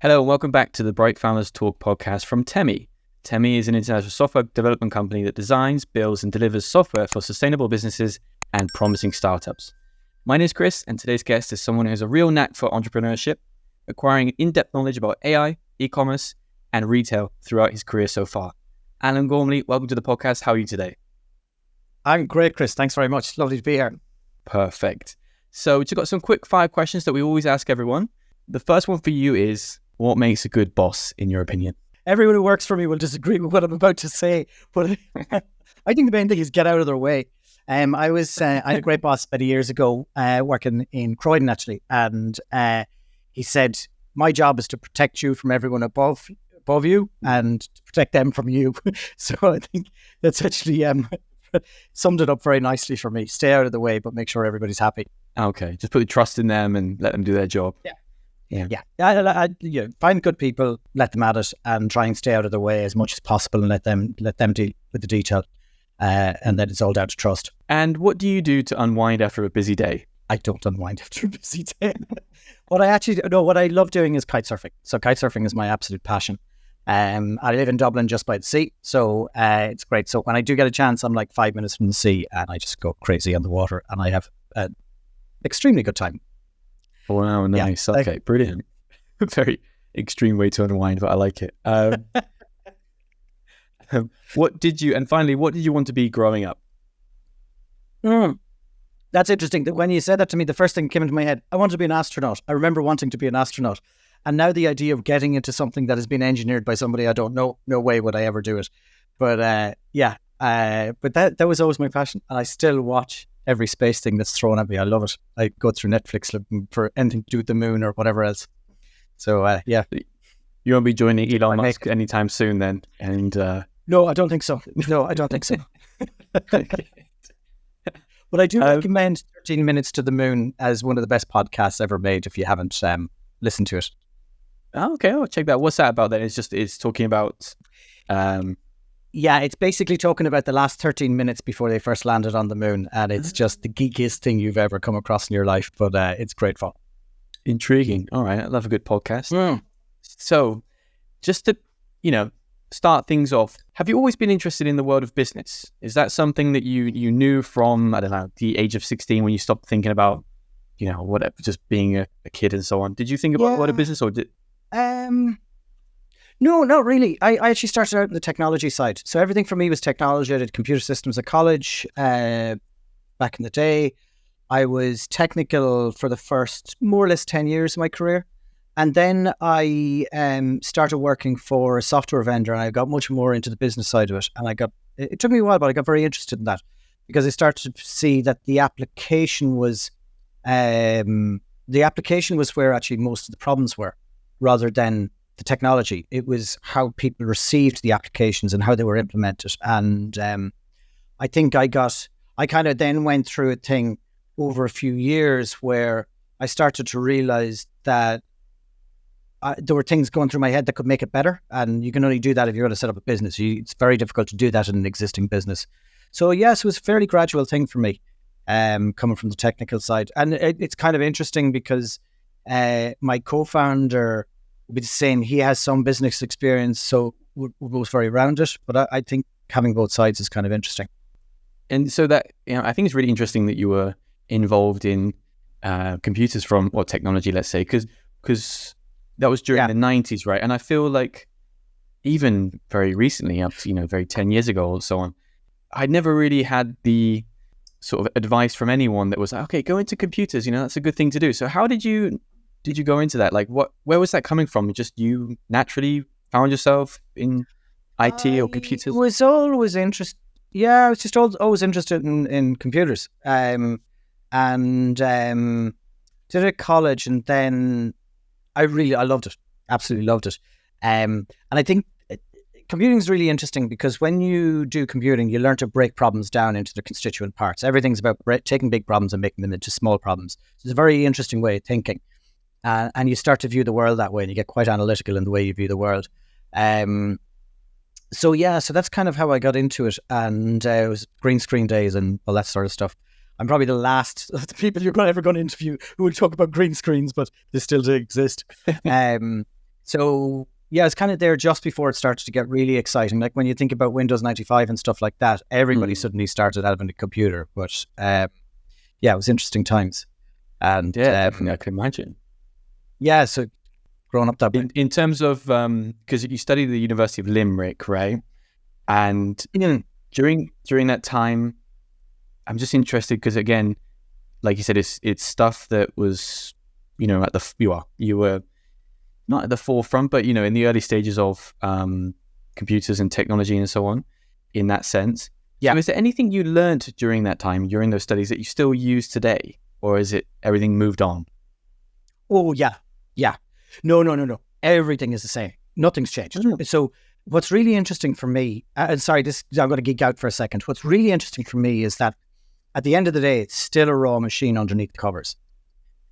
Hello and welcome back to the Bright Founders Talk podcast from Temi. Temi is an international software development company that designs, builds and delivers software for sustainable businesses and promising startups. My name is Chris and today's guest is someone who has a real knack for entrepreneurship, acquiring in-depth knowledge about AI, e-commerce and retail throughout his career so far. Alan Gormley, welcome to the podcast. How are you today? I'm great, Chris. Thanks very much. Lovely to be here. Perfect. So we've got some quick fire questions that we always ask everyone. The first one for you is, what makes a good boss, in your opinion? Everyone who works for me will disagree with what I'm about to say, but I think the main thing is get out of their way. I had a great boss many years ago, working in Croydon actually, and he said, "My job is to protect you from everyone above you, and to protect them from you." So I think that's actually summed it up very nicely for me. Stay out of the way, but make sure everybody's happy. Okay, just put the trust in them and let them do their job. Yeah. Find good people, let them at it, and try and stay out of their way as much as possible, and let them deal with the detail. And then it's all down to trust. And what do you do to unwind after a busy day? I don't unwind after a busy day. What I love doing is kite surfing. So kite surfing is my absolute passion. I live in Dublin, just by the sea, so it's great. So when I do get a chance, I'm like 5 minutes from the sea, and I just go crazy on the water, and I have an extremely good time. Wow, nice. Yeah, okay, brilliant. Very extreme way to unwind, but I like it. What did you want to be growing up? That's interesting. When you said that to me, the first thing that came into my head, I wanted to be an astronaut. I remember wanting to be an astronaut. And now the idea of getting into something that has been engineered by somebody I don't know, no way would I ever do it. But but that was always my passion. And I still watch every space thing that's thrown at me. I love it. I go through Netflix looking for anything to do with the moon or whatever else. So, yeah. You won't be joining Elon Musk anytime soon then? And No, I don't think so. But I do recommend 13 Minutes to the Moon as one of the best podcasts ever made if you haven't listened to it. Oh, okay, I'll check that. What's that about then? It's talking about... Yeah, it's basically talking about the last 13 minutes before they first landed on the moon, and it's just the geekiest thing you've ever come across in your life, but it's great fun. Intriguing. All right, I love a good podcast. So, just to, start things off, have you always been interested in the world of business? Is that something that you knew from, I don't know, the age of 16 when you stopped thinking about, whatever, just being a kid and so on? Did you think about what a business or did... No, not really. I actually started out in the technology side. So everything for me was technology. I did computer systems at college back in the day. I was technical for the first more or less 10 years of my career. And then I started working for a software vendor, and I got much more into the business side of it. And it took me a while, but I got very interested in that because I started to see that the application was where actually most of the problems were, rather than the technology. It was how people received the applications and how they were implemented. And I think I kind of then went through a thing over a few years where I started to realize that there were things going through my head that could make it better. And you can only do that if you're going to set up a business. It's very difficult to do that in an existing business. So yes, it was a fairly gradual thing for me, coming from the technical side. And it's kind of interesting because my co-founder would be saying he has some business experience, so we're both very rounded. But I think having both sides is kind of interesting. And so that, I think it's really interesting that you were involved in computers technology, let's say, because that was during the 90s, right? And I feel like even very recently, up to, very 10 years ago or so on, I'd never really had the sort of advice from anyone that was like, okay, go into computers, that's a good thing to do. So how did you go into that? Like, where was that coming from? Just you naturally found yourself in IT or computers? I was always interested. Yeah, I was just always interested in computers. And did it at college, and then I loved it. Absolutely loved it. And I think computing is really interesting because when you do computing, you learn to break problems down into their constituent parts. Everything's about taking big problems and making them into small problems. So it's a very interesting way of thinking. And you start to view the world that way, and you get quite analytical in the way you view the world. So that's kind of how I got into it. And it was green screen days and all that sort of stuff. I'm probably the last of the people you're ever going to interview who will talk about green screens, but they still do exist. So yeah, it's kind of there just before it started to get really exciting. Like when you think about Windows 95 and stuff like that, everybody suddenly started having a computer. But yeah, it was interesting times. And definitely, I can imagine. Yeah, so growing up that way. In terms of, because you studied at the University of Limerick, right? And during that time, I'm just interested because, again, like you said, it's stuff that was, at the you were not at the forefront, but in the early stages of computers and technology and so on. In that sense, yeah. So, is there anything you learned during that time, during those studies, that you still use today, or is it everything moved on? Oh yeah. No. Everything is the same. Nothing's changed. So what's really interesting for me, and sorry, I'm going to geek out for a second. What's really interesting for me is that at the end of the day, it's still a raw machine underneath the covers,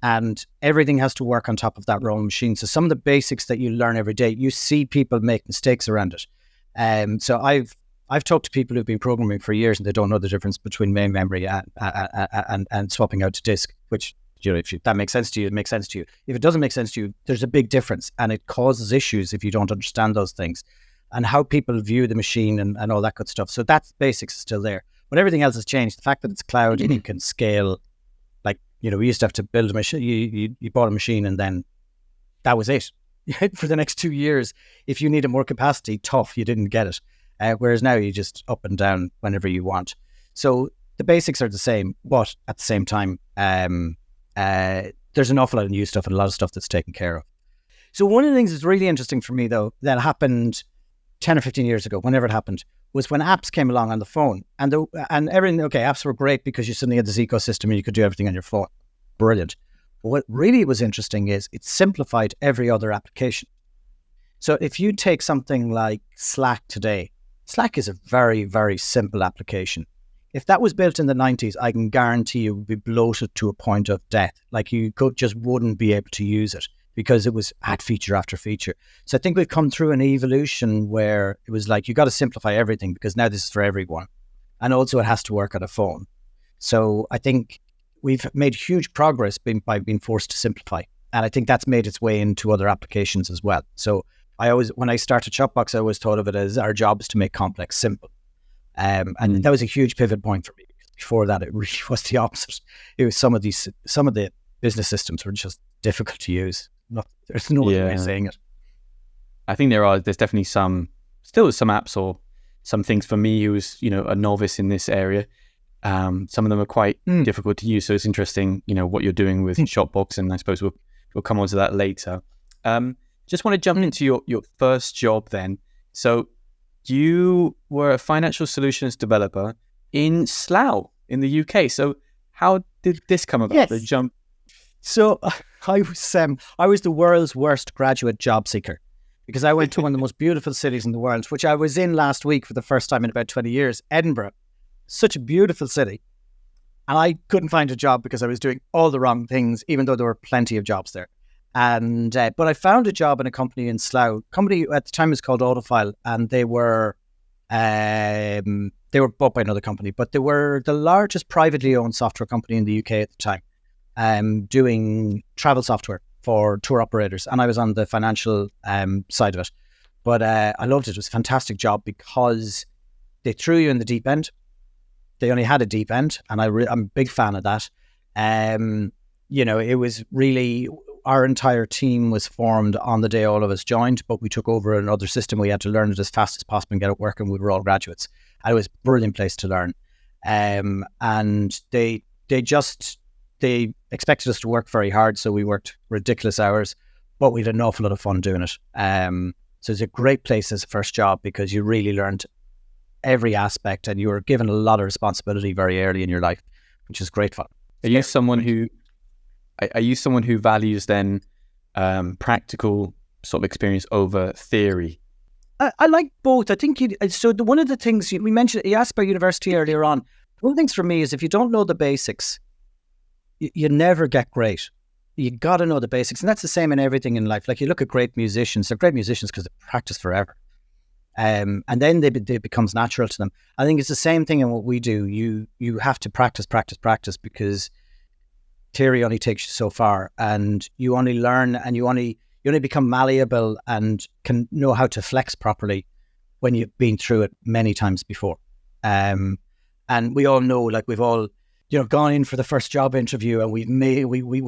and everything has to work on top of that raw machine. So some of the basics that you learn every day, you see people make mistakes around it. So I've talked to people who've been programming for years and they don't know the difference between main memory and swapping out to disk, which, if that makes sense to you, it makes sense to you. If it doesn't make sense to you, there's a big difference, and it causes issues if you don't understand those things and how people view the machine and all that good stuff. So that basics is still there, but everything else has changed. The fact that it's cloud and you can scale, like, we used to have to build a machine. You bought a machine and then that was it. For the next 2 years, if you needed more capacity, tough, you didn't get it. Whereas now you just up and down whenever you want. So the basics are the same, but at the same time, there's an awful lot of new stuff and a lot of stuff that's taken care of. So one of the things that's really interesting for me, though, that happened 10 or 15 years ago, whenever it happened, was when apps came along on the phone. And everything, okay, apps were great because you suddenly had this ecosystem and you could do everything on your phone. Brilliant. But what really was interesting is it simplified every other application. So if you take something like Slack today, Slack is a very, very simple application. If that was built in the 90s, I can guarantee you would be bloated to a point of death. Like you just wouldn't be able to use it because it was had feature after feature. So I think we've come through an evolution where it was like, you got to simplify everything because now this is for everyone. And also it has to work on a phone. So I think we've made huge progress by being forced to simplify. And I think that's made its way into other applications as well. So when I started Shopbox, I always thought of it as our job is to make complex simple. And that was a huge pivot point for me. Before that, it really was the opposite. It was some of the business systems were just difficult to use. There's no other way of saying it. I think there's definitely some apps or some things for me who was, a novice in this area. Some of them are quite difficult to use. So it's interesting, what you're doing with Shopbox, and I suppose we'll come on to that later. Just want to jump into your first job then. So you were a financial solutions developer in Slough in the UK. So how did this come about? Yes. The jump. So I was the world's worst graduate job seeker because I went to one of the most beautiful cities in the world, which I was in last week for the first time in about 20 years, Edinburgh. Such a beautiful city. And I couldn't find a job because I was doing all the wrong things, even though there were plenty of jobs there. And but I found a job in a company in Slough. Company at the time was called Autofile, and they were bought by another company, but they were the largest privately owned software company in the UK at the time, doing travel software for tour operators. And I was on the financial side of it. But I loved it. It was a fantastic job because they threw you in the deep end. They only had a deep end, and I'm a big fan of that. It was really, our entire team was formed on the day all of us joined, but we took over another system. We had to learn it as fast as possible and get it working. We were all graduates. And it was a brilliant place to learn. And they expected us to work very hard, so we worked ridiculous hours, but we had an awful lot of fun doing it. So it's a great place as a first job because you really learned every aspect and you were given a lot of responsibility very early in your life, which is great fun. Are you someone who values then practical sort of experience over theory? I like both. I think one of the things we mentioned, you asked about university earlier on. One of the things for me is if you don't know the basics, you never get great. You got to know the basics. And that's the same in everything in life. Like you look at great musicians, they're great musicians because they practice forever. And then it becomes natural to them. I think it's the same thing in what we do. You have to practice because theory only takes you so far, and you only learn and you only You only become malleable and can know how to flex properly when you've been through it many times before. And we all know, like we've all, gone in for the first job interview and we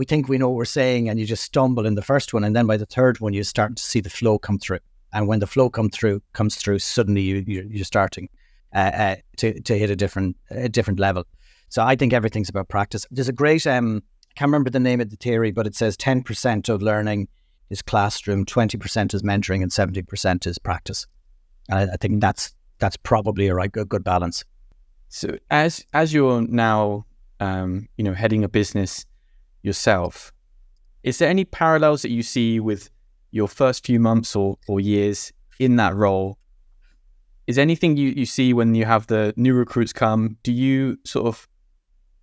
think we know what we're saying, and you just stumble in the first one, and then by the third one you start to see the flow come through. And when the flow comes through, suddenly you're starting to hit a different level. So I think everything's about practice. There's a great I can't remember the name of the theory, but it says 10% of learning is classroom, 20% is mentoring, and 70% is practice. And I think that's probably a good balance. So as you're now heading a business yourself, is there any parallels that you see with your first few months or years in that role? Is there anything you see when you have the new recruits come? Do you sort of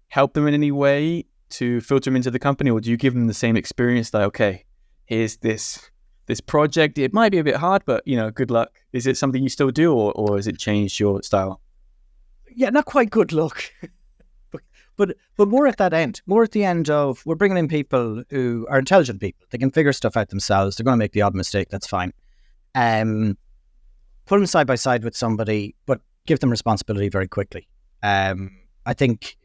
help them in any way to filter them into the company, or do you give them the same experience, like, okay, here's this project, it might be a bit hard, but good luck? Is it something you still do, or has it changed your style? Yeah, not quite good luck. But more at that end, more at the end of, we're bringing in people who are intelligent people. They can figure stuff out themselves. They're going to make the odd mistake. That's fine. Put them side by side with somebody, but give them responsibility very quickly. I think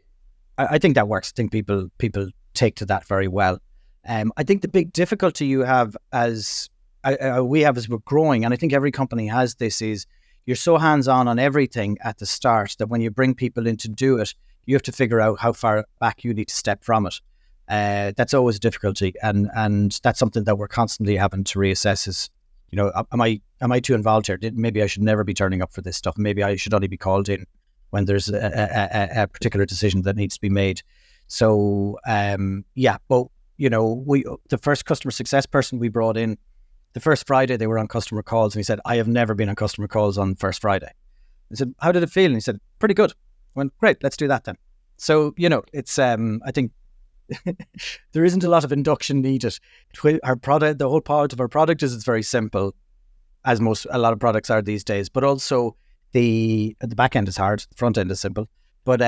that works. I think people take to that very well. I think the big difficulty you have as we're growing, and I think every company has this, is you're so hands-on everything at the start that when you bring people in to do it, you have to figure out how far back you need to step from it. That's always a difficulty, and that's something that we're constantly having to reassess. Is, am I too involved here? Maybe I should never be turning up for this stuff. Maybe I should only be called in when there's a particular decision that needs to be made. So but the first customer success person we brought in, the first Friday they were on customer calls, and he said, I have never been on customer calls on first Friday. I said, how did it feel? And he said, pretty good. I went, great, let's do that then. So, it's, I think there isn't a lot of induction needed. Our product, the whole part of our product is it's very simple, as a lot of products are these days, but also the back end is hard, the front end is simple, but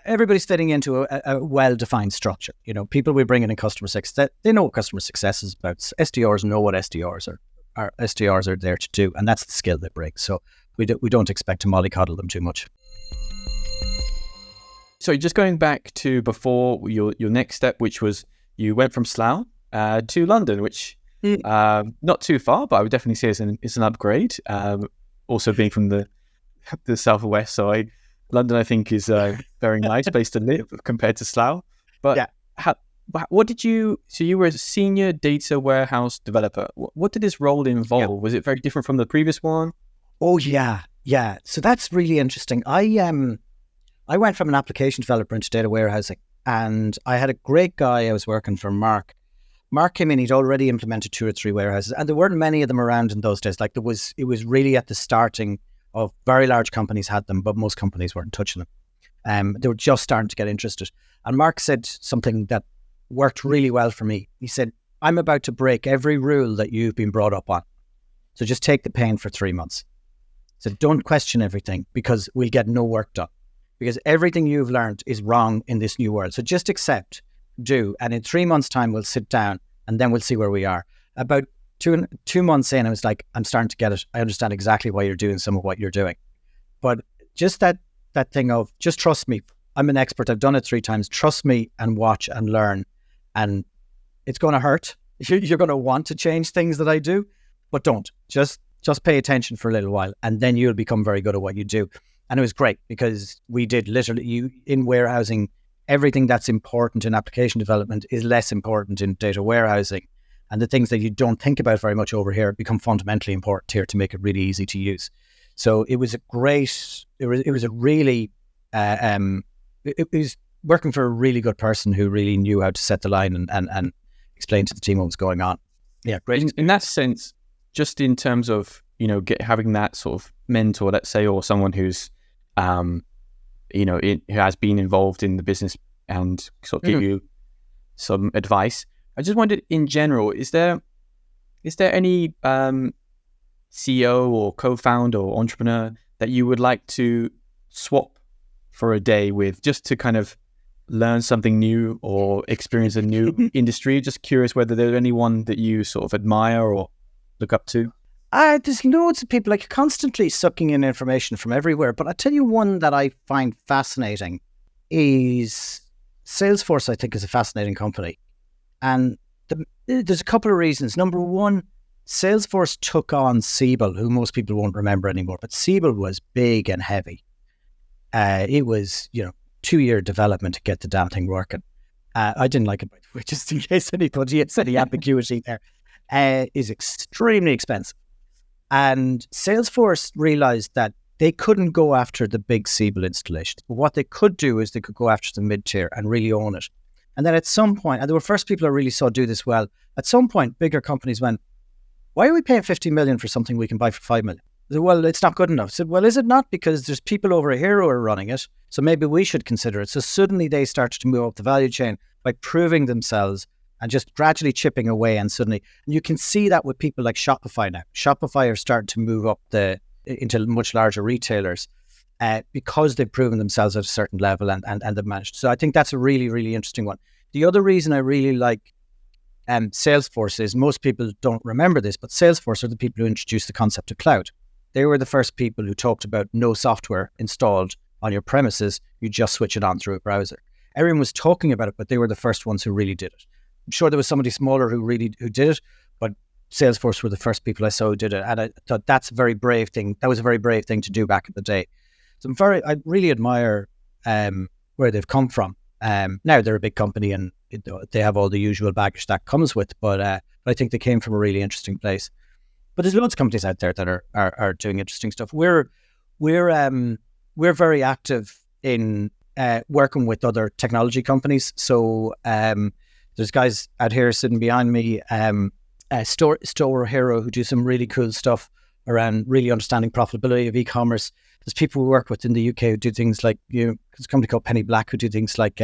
everybody's fitting into a well-defined structure. People we bring in customer success, they know what customer success is about. SDRs know what SDRs are there to do, and that's the skill they bring. So we don't expect to mollycoddle them too much. So just going back to before your next step, which was you went from Slough to London, which not too far, but I would definitely say it's an upgrade. Also being from the southwest side, London I think is a very nice place to live compared to Slough. But yeah. What did you? So you were a senior data warehouse developer. What did this role involve? Yeah. Was it very different from the previous one? Oh yeah. So that's really interesting. I went from an application developer into data warehousing, and I had a great guy I was working for, Mark. Mark came in, he'd already implemented 2 or 3 warehouses, and there weren't many of them around in those days. Like it was really at the starting of, very large companies had them, but most companies weren't touching them. They were just starting to get interested. And Mark said something that worked really well for me. He said, I'm about to break every rule that you've been brought up on. So just take the pain for 3 months. So don't question everything, because we'll get no work done. Because everything you've learned is wrong in this new world. So just accept, and in 3 months' time, we'll sit down and then we'll see where we are. About two months in, I was like, I'm starting to get it. I understand exactly why you're doing some of what you're doing. But just that thing of, just trust me. I'm an expert. I've done it 3 times. Trust me and watch and learn. And it's going to hurt. You're going to want to change things that I do, but don't. Just pay attention for a little while, and then you'll become very good at what you do. And it was great, because we did literally, in warehousing, everything that's important in application development is less important in data warehousing. And the things that you don't think about very much over here become fundamentally important here to make it really easy to use. So it was working for a really good person who really knew how to set the line and explain to the team what was going on. Yeah, great. In that sense, just in terms of, having that sort of mentor, let's say, or someone who's, who has been involved in the business and sort of give you some advice. I just wondered, in general, is there any CEO or co-founder or entrepreneur that you would like to swap for a day with, just to kind of learn something new or experience a new industry? Just curious whether there's anyone that you sort of admire or look up to. There's loads of people like constantly sucking in information from everywhere. But I tell you one that I find fascinating is Salesforce. I think is a fascinating company, and there's a couple of reasons. Number one, Salesforce took on Siebel, who most people won't remember anymore, but Siebel was big and heavy. It was, 2-year development to get the damn thing working. I didn't like it, just in case anybody has any ambiguity there, is extremely expensive. And Salesforce realized that they couldn't go after the big Siebel installations. But what they could do is they could go after the mid-tier and really own it. And then at some point, and they were first people I really saw do this well, at some point, bigger companies went, why are we paying 50 million for something we can buy for 5 million? I said, well, it's not good enough. I said, well, is it not? Because there's people over here who are running it. So maybe we should consider it. So suddenly they started to move up the value chain by proving themselves and just gradually chipping away. And suddenly, and you can see that with people like Shopify now. Shopify are starting to move up into much larger retailers because they've proven themselves at a certain level and they've managed. So I think that's a really, really interesting one. The other reason I really like Salesforce is most people don't remember this, but Salesforce are the people who introduced the concept of cloud. They were the first people who talked about no software installed on your premises. You just switch it on through a browser. Everyone was talking about it, but they were the first ones who really did it. I'm sure there was somebody smaller who did it, but Salesforce were the first people I saw who did it. And I thought that's a very brave thing. That was a very brave thing to do back in the day. So I really admire where they've come from. Now they're a big company and they have all the usual baggage that comes with, but I think they came from a really interesting place. But there's loads of companies out there that are doing interesting stuff. We're very active in working with other technology companies. So there's guys out here sitting behind me, Store Hero, who do some really cool stuff around really understanding profitability of e-commerce. There's people we work with in the UK who do things like, there's a company called Penny Black who do things like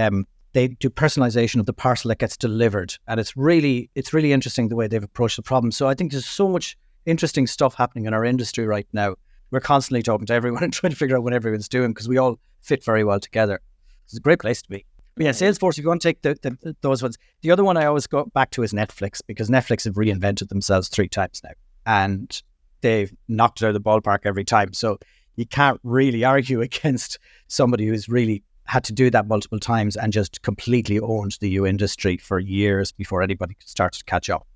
they do personalization of the parcel that gets delivered. And it's really interesting the way they've approached the problem. So I think there's so much interesting stuff happening in our industry right now. We're constantly talking to everyone and trying to figure out what everyone's doing because we all fit very well together. It's a great place to be. But yeah, Salesforce, if you want to take those ones. The other one I always go back to is Netflix, because Netflix have reinvented themselves 3 times now. And they've knocked it out of the ballpark every time. So you can't really argue against somebody who's really had to do that multiple times and just completely owned the U industry for years before anybody started to catch up.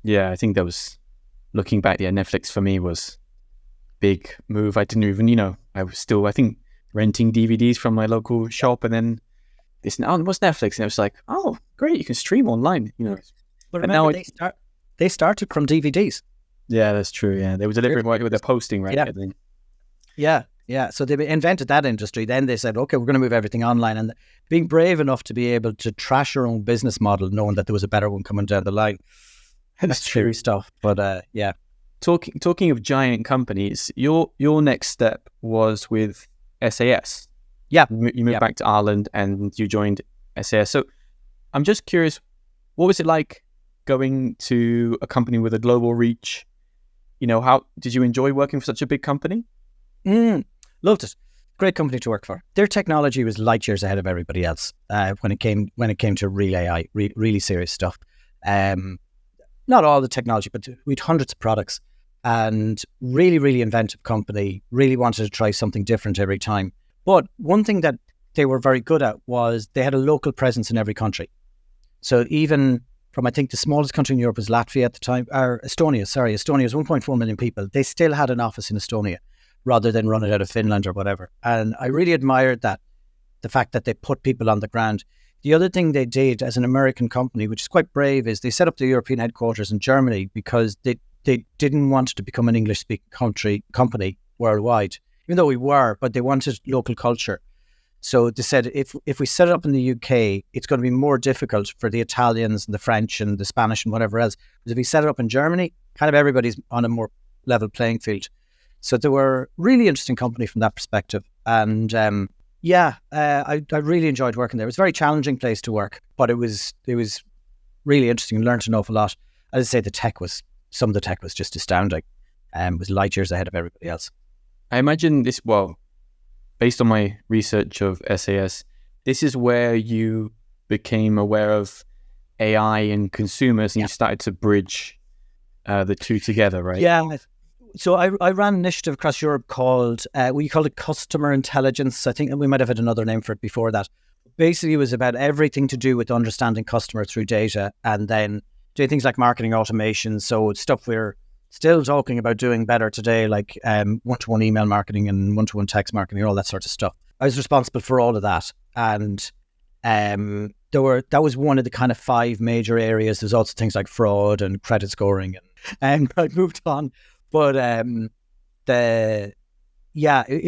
Yeah, I think that was, looking back, Netflix for me was big move. I didn't even, I was still, I think, renting DVDs from my local shop, and then this, what's Netflix? And I was like, oh, great, you can stream online, But remember, they started from DVDs. Yeah, that's true. Yeah, they were delivering with their posting, right? Yeah. Yeah. So they invented that industry. Then they said, okay, we're going to move everything online. And being brave enough to be able to trash your own business model, knowing that there was a better one coming down the line. That's scary stuff. But yeah. Talking of giant companies, your next step was with SAS. Yeah. You moved back to Ireland and you joined SAS. So I'm just curious, what was it like going to a company with a global reach? How did you enjoy working for such a big company? Loved it. Great company to work for. Their technology was light years ahead of everybody else when it came to real AI, really serious stuff. Not all the technology, but we had hundreds of products, and really, really inventive company. Really wanted to try something different every time. But one thing that they were very good at was they had a local presence in every country. So even from, I think the smallest country in Europe was Latvia at the time, or Estonia. Sorry, Estonia was 1.4 million people. They still had an office in Estonia, rather than run it out of Finland or whatever. And I really admired that, the fact that they put people on the ground. The other thing they did as an American company, which is quite brave, is they set up the European headquarters in Germany because they didn't want to become an English-speaking company worldwide, even though we were, but they wanted local culture. So they said, if we set it up in the UK, it's going to be more difficult for the Italians and the French and the Spanish and whatever else. But if we set it up in Germany, kind of everybody's on a more level playing field. So they were really interesting company from that perspective. And I really enjoyed working there. It was a very challenging place to work, but it was really interesting and learned an awful lot. As I say, some of the tech was just astounding and was light years ahead of everybody else. I imagine this, based on my research of SAS, this is where you became aware of AI and consumers, and you started to bridge the two together, right? Yeah. So I ran an initiative across Europe called, we called it customer intelligence. I think we might have had another name for it before that. Basically, it was about everything to do with understanding customer through data, and then doing things like marketing automation. So it's stuff we're still talking about doing better today, like one-to-one email marketing and one-to-one text marketing, all that sort of stuff. I was responsible for all of that. And that was one of the kind of 5 major areas. There's also things like fraud and credit scoring, and I moved on. But it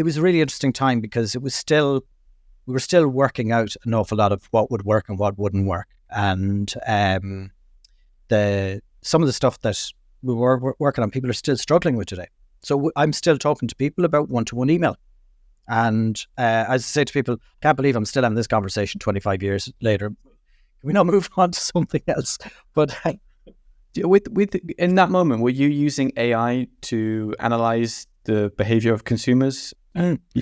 was a really interesting time because we were still working out an awful lot of what would work and what wouldn't work. And some of the stuff that we were working on, people are still struggling with today. So I'm still talking to people about one-to-one email. And as I say to people, I can't believe I'm still having this conversation 25 years later. Can we not move on to something else? But with in that moment, were you using AI to analyze the behavior of consumers?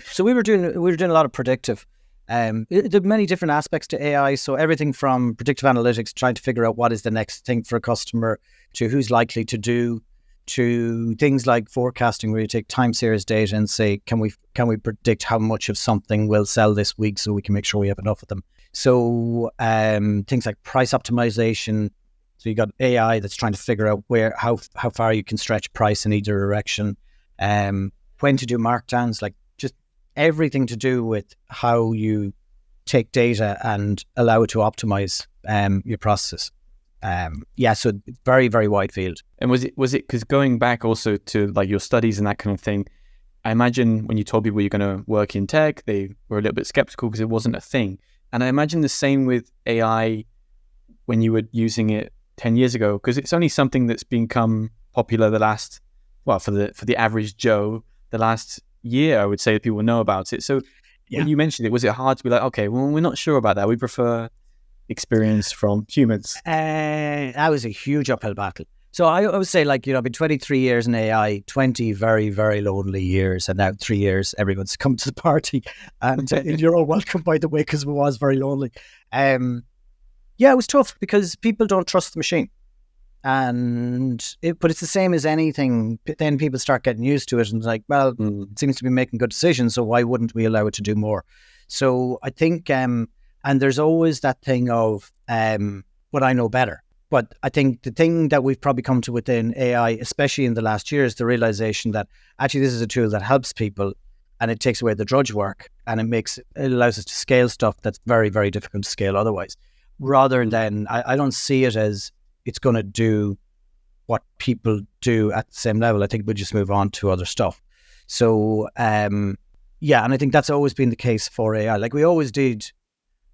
So we were doing a lot of predictive. There are many different aspects to AI. So everything from predictive analytics, trying to figure out what is the next thing for a customer, to who's likely to do, to things like forecasting, where you take time series data and say, can we predict how much of something will sell this week so we can make sure we have enough of them. So things like price optimization. So you got AI that's trying to figure out how far you can stretch price in either direction. When to do markdowns, like just everything to do with how you take data and allow it to optimize your processes. So very, very wide field. And was it because going back also to like your studies and that kind of thing, I imagine when you told people you're going to work in tech, they were a little bit skeptical because it wasn't a thing. And I imagine the same with AI when you were using it 10 years ago, because it's only something that's become popular for the average Joe, the last year, I would say, that people know about it. So when you mentioned it, was it hard to be like, okay, well, we're not sure about that. We prefer experience from humans? That was a huge uphill battle. So I would say, like, I've been 23 years in AI, 20 very, very lonely years, and now 3 years, everyone's come to the party. And you're all welcome, by the way, because it was very lonely. It was tough because people don't trust the machine. But it's the same as anything. Then people start getting used to it and like, well, it seems to be making good decisions, so why wouldn't we allow it to do more? So I think, and there's always that thing of what I know better. But I think the thing that we've probably come to within AI, especially in the last year, is the realization that actually this is a tool that helps people, and it takes away the drudge work, and it allows us to scale stuff that's very, very difficult to scale otherwise. Rather than, I don't see it as it's going to do what people do at the same level. I think we'll just move on to other stuff. So, and I think that's always been the case for AI. Like we always did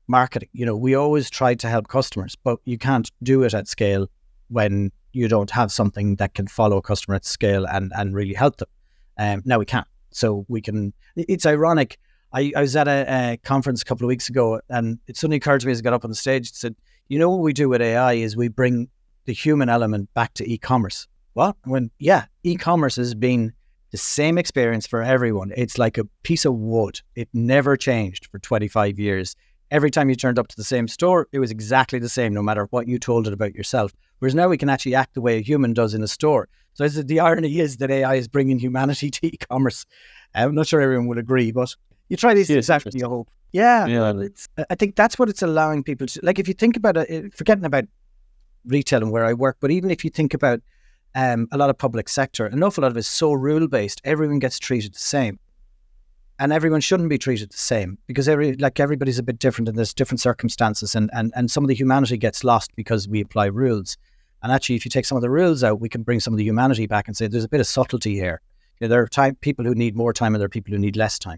marketing, we always tried to help customers, but you can't do it at scale when you don't have something that can follow a customer at scale and really help them. Now we can. So we can, it's ironic. I was at a conference a couple of weeks ago, and it suddenly occurred to me as I got up on the stage, it said, what we do with AI is we bring the human element back to e-commerce. What? E-commerce has been the same experience for everyone. It's like a piece of wood. It never changed for 25 years. Every time you turned up to the same store, it was exactly the same, no matter what you told it about yourself. Whereas now we can actually act the way a human does in a store. So the irony is that AI is bringing humanity to e-commerce. I'm not sure everyone would agree, but you try these things after you hope. I think that's what it's allowing people to, like, if you think about it, forgetting about retail and where I work, but even if you think about a lot of public sector, an awful lot of it is so rule-based, everyone gets treated the same. And everyone shouldn't be treated the same because everybody's a bit different and there's different circumstances, and some of the humanity gets lost because we apply rules. And actually, if you take some of the rules out, we can bring some of the humanity back and say there's a bit of subtlety here. There are people who need more time and there are people who need less time.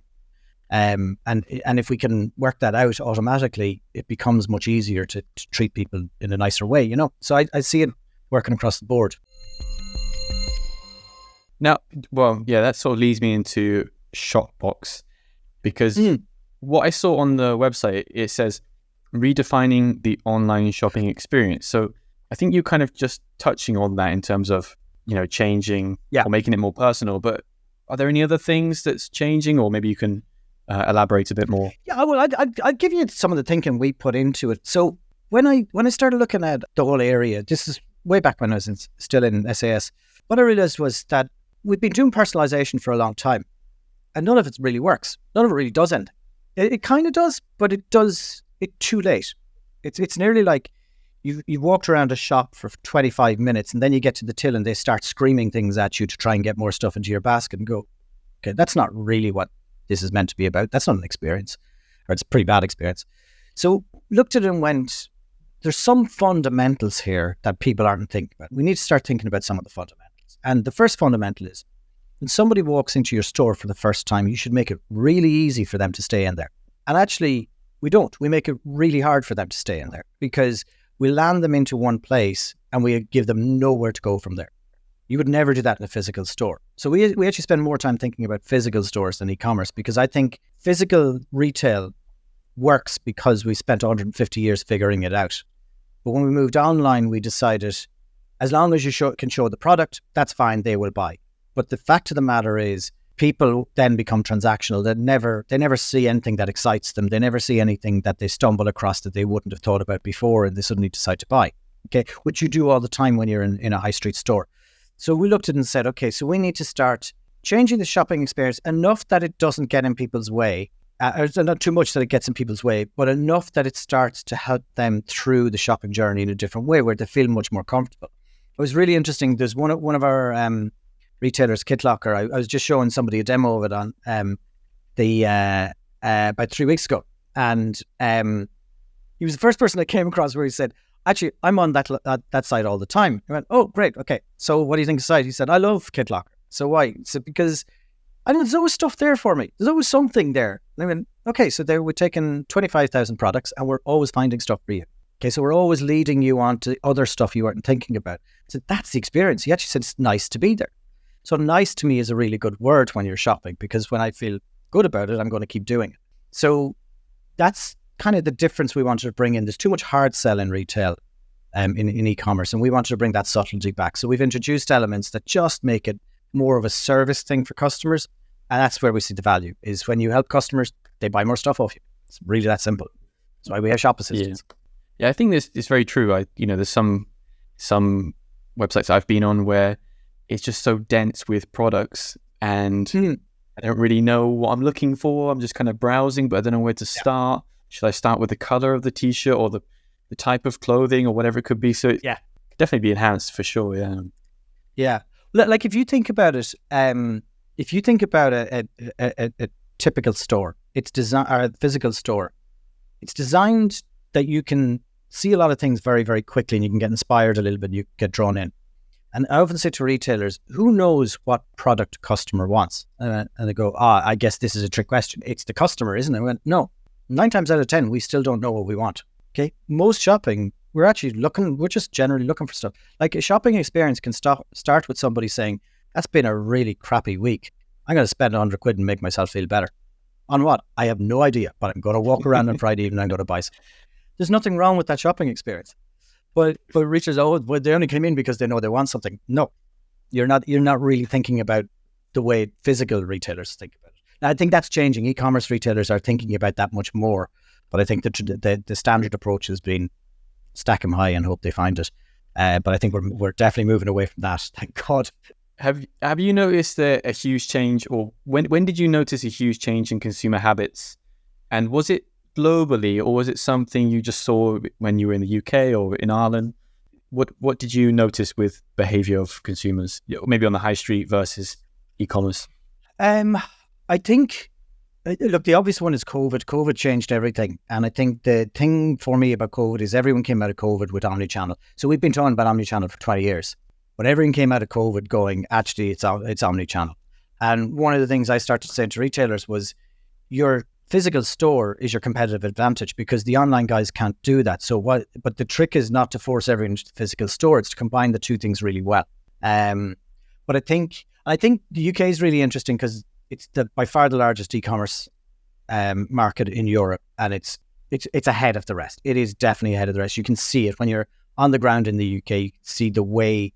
And if we can work that out automatically, it becomes much easier to treat people in a nicer way, So I see it working across the board. Now, that sort of leads me into Shopbox, because what I saw on the website, it says redefining the online shopping experience. So I think you're kind of just touching on that in terms of, changing or making it more personal. But are there any other things that's changing, or maybe you can elaborate a bit more? Yeah, well, I'd give you some of the thinking we put into it. So when I started looking at the whole area, this is way back when I was still in SAS, what I realized was that we've been doing personalization for a long time, and none of it really works. None of it really does anything. It kind of does, but it does it too late. It's nearly like you walked around a shop for 25 minutes and then you get to the till and they start screaming things at you to try and get more stuff into your basket and go, okay, that's not really what this is meant to be about. That's not an experience, or it's a pretty bad experience. So looked at it and went, there's some fundamentals here that people aren't thinking about. We need to start thinking about some of the fundamentals. And the first fundamental is, when somebody walks into your store for the first time, you should make it really easy for them to stay in there. And actually, we don't. We make it really hard for them to stay in there because we land them into one place and we give them nowhere to go from there. You would never do that in a physical store. So we actually spend more time thinking about physical stores than e-commerce, because I think physical retail works because we spent 150 years figuring it out. But when we moved online, we decided as long as you can show the product, that's fine, they will buy. But the fact of the matter is, people then become transactional. They never see anything that excites them. They never see anything that they stumble across that they wouldn't have thought about before, and they suddenly decide to buy. Okay, which you do all the time when you're in a high street store. So we looked at it and said, okay, so we need to start changing the shopping experience enough that it doesn't get in people's way. Not too much that it gets in people's way, but enough that it starts to help them through the shopping journey in a different way where they feel much more comfortable. It was really interesting. There's one of our retailers, KitLocker. I was just showing somebody a demo of it on about 3 weeks ago, and he was the first person I came across where he said, "Actually, I'm on that site all the time." I went, "Oh, great, okay. So what do you think of the site?" He said, "I love KitLocker." So why? So because there's always stuff there for me. There's always something there. And I went, okay, so there we're taking 25,000 products and we're always finding stuff for you. Okay, so we're always leading you on to other stuff you weren't thinking about. So that's the experience. He actually said it's nice to be there. So nice to me is a really good word when you're shopping, because when I feel good about it, I'm going to keep doing it. So that's kind of the difference we wanted to bring in. There's too much hard sell in retail, in e-commerce, and we wanted to bring that subtlety back. So we've introduced elements that just make it more of a service thing for customers. And that's where we see the value, is when you help customers, they buy more stuff off you. It's really that simple. That's why we have shop assistants. Yeah, I think this is very true. There's some websites I've been on where it's just so dense with products and I don't really know what I'm looking for. I'm just kind of browsing, but I don't know where to start. Should I start with the color of the t-shirt or the type of clothing or whatever it could be? So it definitely be enhanced for sure. Yeah. Yeah. Like if you think about it, if you think about a typical store, it's designed, or a physical store, it's designed that you can see a lot of things very, very quickly and you can get inspired a little bit, you get drawn in. And I often say to retailers, who knows what product customer wants? And they go, I guess this is a trick question. It's the customer, isn't it? I went, no, 9 times out of 10, we still don't know what we want. Okay. Most shopping, we're just generally looking for stuff. Like a shopping experience can start with somebody saying, that's been a really crappy week. I'm going to spend 100 quid and make myself feel better. On what? I have no idea, but I'm going to walk around on Friday evening and I'm going to buy something. There's nothing wrong with that shopping experience. But retailers, they only came in because they know they want something. No, you're not really thinking about the way physical retailers think about it. Now, I think that's changing. E-commerce retailers are thinking about that much more. But I think the standard approach has been stack them high and hope they find it. But I think we're definitely moving away from that. Thank God. Have you noticed a huge change, or when did you notice a huge change in consumer habits? And was it globally, or was it something you just saw when you were in the UK or in Ireland? What did you notice with behavior of consumers, maybe on the high street versus e-commerce? I think, look, the obvious one is COVID. COVID changed everything. And I think the thing for me about COVID is everyone came out of COVID with omni-channel. So we've been talking about omni-channel for 20 years. But everyone came out of COVID going, actually, it's omni-channel. And one of the things I started to say to retailers was, your physical store is your competitive advantage because the online guys can't do that. But the trick is not to force everyone into the physical store. It's to combine the two things really well. But I think the UK is really interesting because it's by far the largest e-commerce market in Europe, and it's ahead of the rest. It is definitely ahead of the rest. You can see it when you're on the ground in the UK. You can see the way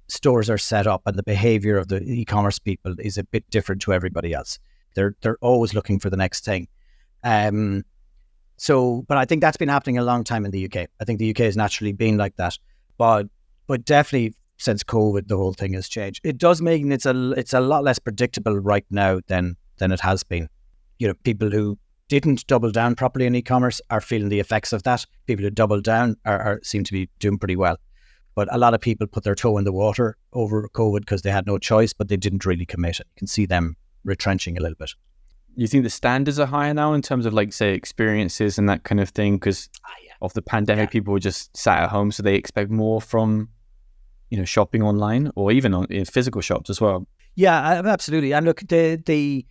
stores are set up, and the behavior of the e-commerce people is a bit different to everybody else. They're always looking for the next thing. But I think that's been happening a long time in the UK. I think the UK has naturally been like that, but definitely since COVID, the whole thing has changed. It does mean it's a lot less predictable right now than it has been. People who didn't double down properly in e-commerce are feeling the effects of that. People who doubled down seem to be doing pretty well. But a lot of people put their toe in the water over COVID because they had no choice, but they didn't really commit. You can see them retrenching a little bit. You think the standards are higher now in terms of, like, say, experiences and that kind of thing? Because of the pandemic, people were just sat at home, so they expect more from, shopping online or even in physical shops as well. Yeah, absolutely. And look, the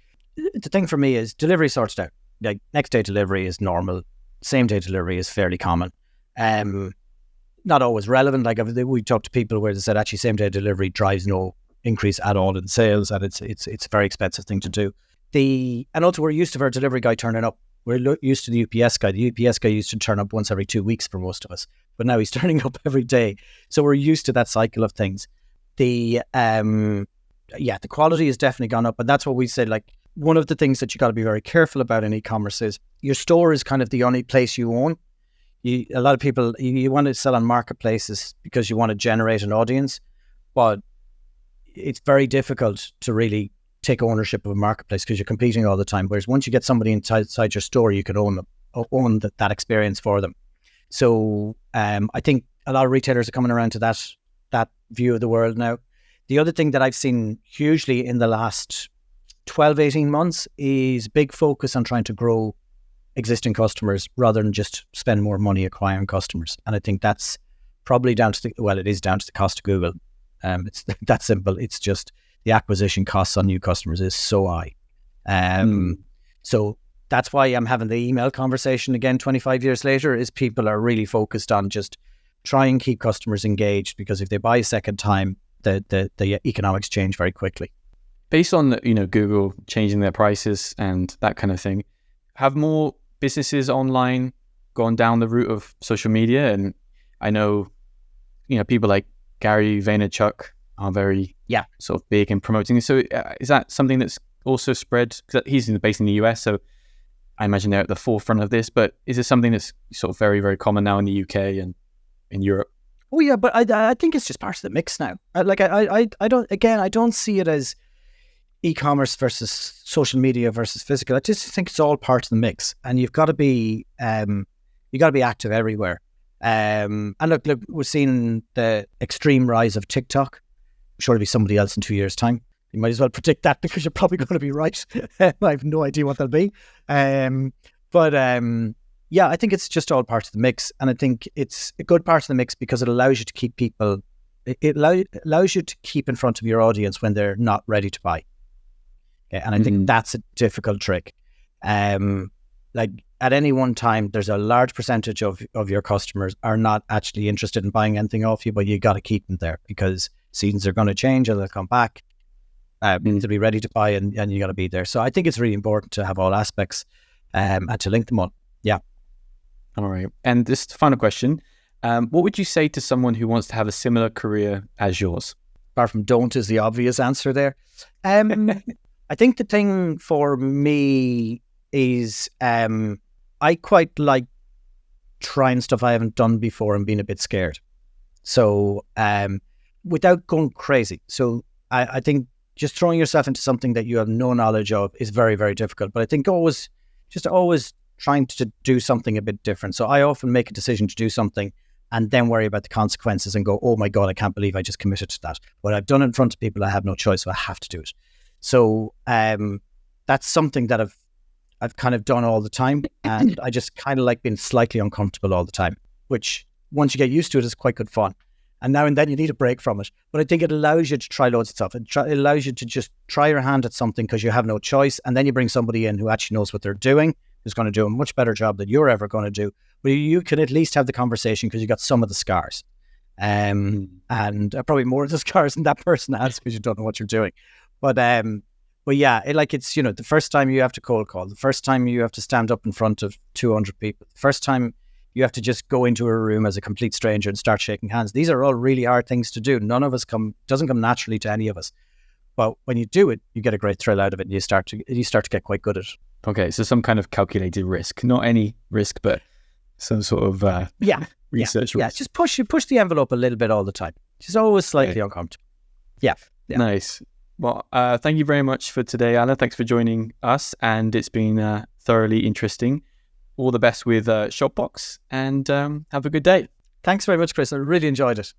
thing for me is delivery sorted out. Like, next day delivery is normal. Same day delivery is fairly common. Not always relevant. Like, we talked to people where they said actually same day delivery drives no increase at all in sales, and it's a very expensive thing to do. And also we're used to our delivery guy turning up. We're used to the UPS guy. The UPS guy used to turn up once every 2 weeks for most of us, but now he's turning up every day. So we're used to that cycle of things. The quality has definitely gone up, and that's what we said. Like, one of the things that you got to be very careful about in e-commerce is your store is kind of the only place you own. A lot of people, you want to sell on marketplaces because you want to generate an audience, but it's very difficult to really take ownership of a marketplace because you're competing all the time. Whereas once you get somebody inside your store, you can own that experience for them. So I think a lot of retailers are coming around to that view of the world now. The other thing that I've seen hugely in the last 12, 18 months is big focus on trying to grow existing customers rather than just spend more money acquiring customers. And I think that's probably it is down to the cost of Google. It's that simple. It's just the acquisition costs on new customers is so high. So that's why I'm having the email conversation again 25 years later, is people are really focused on just try and keep customers engaged, because if they buy a second time, the economics change very quickly. Based on, Google changing their prices and that kind of thing, have more businesses online gone down the route of social media? And I know, people like Gary Vaynerchuk are very sort of big in promoting. So is that something that's also spread? Because he's based in the US, so I imagine they're at the forefront of this. But is it something that's sort of very, very common now in the UK and in Europe? Oh yeah, but I think it's just part of the mix now. I don't see it as e-commerce versus social media versus physical. I just think it's all part of the mix, and you've got to be active everywhere. And look, we're seeing the extreme rise of TikTok. I'm sure it'll be somebody else in 2 years' time. You might as well predict that, because you're probably going to be right. I have no idea what that'll be. I think it's just all part of the mix, and I think it's a good part of the mix because it allows you to keep people. It allows you to keep in front of your audience when they're not ready to buy. Okay? And I think that's a difficult trick. Like, at any one time, there's a large percentage of your customers are not actually interested in buying anything off you, but you got to keep them there because seasons are going to change and they'll come back. To be ready to buy, and you got to be there. So I think it's really important to have all aspects and to link them all. Yeah. All right. And this final question, what would you say to someone who wants to have a similar career as yours? Apart from don't is the obvious answer there. I think the thing for me is I quite like trying stuff I haven't done before and being a bit scared. So without going crazy. So I think just throwing yourself into something that you have no knowledge of is very, very difficult. But I think always trying to do something a bit different. So I often make a decision to do something and then worry about the consequences and go, oh my God, I can't believe I just committed to that. But I've done it in front of people, I have no choice, so I have to do it. So that's something that I've kind of done all the time. And I just kind of like being slightly uncomfortable all the time, which once you get used to it, is quite good fun. And now and then you need a break from it. But I think it allows you to try loads of stuff. It allows you to just try your hand at something because you have no choice. And then you bring somebody in who actually knows what they're doing, who's going to do a much better job than you're ever going to do. But you can at least have the conversation because you got some of the scars. And probably more of the scars than that person has because you don't know what you're doing. But yeah, it's, the first time you have to cold call, the first time you have to stand up in front of 200 people, the first time you have to just go into a room as a complete stranger and start shaking hands. These are all really hard things to do. None of us doesn't come naturally to any of us. But when you do it, you get a great thrill out of it, and you start to get quite good at it. Okay, so some kind of calculated risk, not any risk, but some sort of research risk. Yeah, just push the envelope a little bit all the time. Just always slightly uncomfortable. Yeah. Nice. Well, thank you very much for today, Alan. Thanks for joining us, and it's been thoroughly interesting. All the best with Shopbox, and have a good day. Thanks very much, Chris. I really enjoyed it.